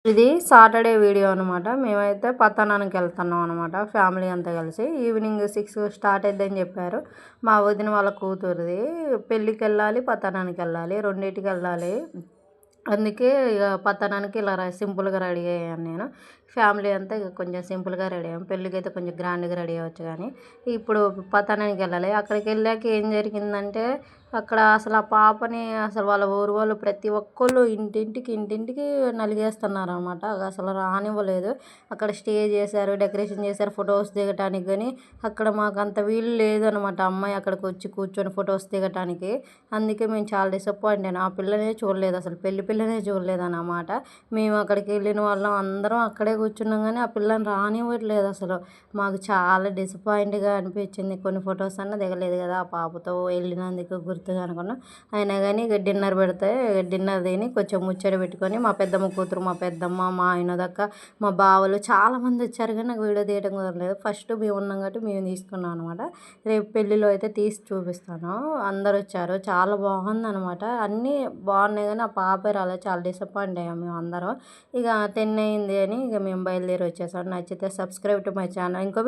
ఇది Saturday video అనమాట. మేమైతే పతానానికి వెళ్తున్నాం అనమాట, ఫ్యామిలీ అంతా కలిసి. ఈవినింగ్ 6 స్టార్ట్ అయిద్దని చెప్పారు. మా వదిన వాళ్ళ కూతురిది పెళ్ళికి వెళ్ళాలి, పతానానికి వెళ్ళాలి, రెండింటికి వెళ్ళాలి. అందుకే ఇక పతానానికి ఇలా సింపుల్గా రెడీ అయ్యాను నేను. ఫ్యామిలీ అంతా ఇక కొంచెం సింపుల్గా రెడీ అయ్యాం. పెళ్ళికి అయితే కొంచెం గ్రాండ్గా రెడీ అవ్వచ్చు, కానీ ఇప్పుడు పతానానికి వెళ్ళాలి. అక్కడికి వెళ్ళాక ఏం జరిగిందంటే, అక్కడ అసలు ఆ పాపని అసలు వాళ్ళ ఊరు వాళ్ళు ప్రతి ఒక్కళ్ళు ఇంటింటికి నలిగేస్తున్నారు అనమాట. అసలు రానివ్వలేదు. అక్కడ స్టే చేశారు, డెకరేషన్ చేశారు ఫొటోస్ దిగటానికి, కానీ అక్కడ మాకు అంత వీలు లేదనమాట. అమ్మాయి అక్కడికి వచ్చి కూర్చొని ఫొటోస్ దిగటానికి. అందుకే మేము చాలా డిసప్పాయింట్ అయినా. ఆ పిల్లనే చూడలేదు, అసలు పిల్లనే చూడలేదన్నమాట. మేము అక్కడికి వెళ్ళిన వాళ్ళం అందరం అక్కడే కూర్చున్నాం, కానీ ఆ పిల్లని రానివ్వట్లేదు అసలు. మాకు చాలా డిసప్పాయింట్గా అనిపించింది. కొన్ని ఫొటోస్ అన్నా దిగలేదు కదా ఆ పాపతో వెళ్ళినందుకు గుర్తుగా అనుకున్నాం. అయినా కానీ ఇక డిన్నర్ పెడితే డిన్నర్ తిని కొంచెం ముచ్చట పెట్టుకొని, మా పెద్దమ్మ కూతురు, మా పెద్దమ్మ, మా ఆయనదక్క, మా బావలు చాలామంది వచ్చారు, కానీ నాకు వీడియో తీయడం కుదరలేదు. ఫస్ట్ మేము ఉన్నాం కాబట్టి మేము తీసుకున్నాం అనమాట. రేపు పెళ్ళిలో అయితే తీసి చూపిస్తాను. అందరు వచ్చారు, చాలా బాగుందనమాట. అన్నీ బాగున్నాయి, కానీ ఆ పాపే రాలేదు. చాలా డిసప్పాయింట్ అయ్యాం మేము అందరం. ఇక 10 అయింది అని ఇక మేము బయలుదేరి వచ్చేసాం. నచ్చితే సబ్స్క్రైబ్ టు మై ఛానల్. ఇంకో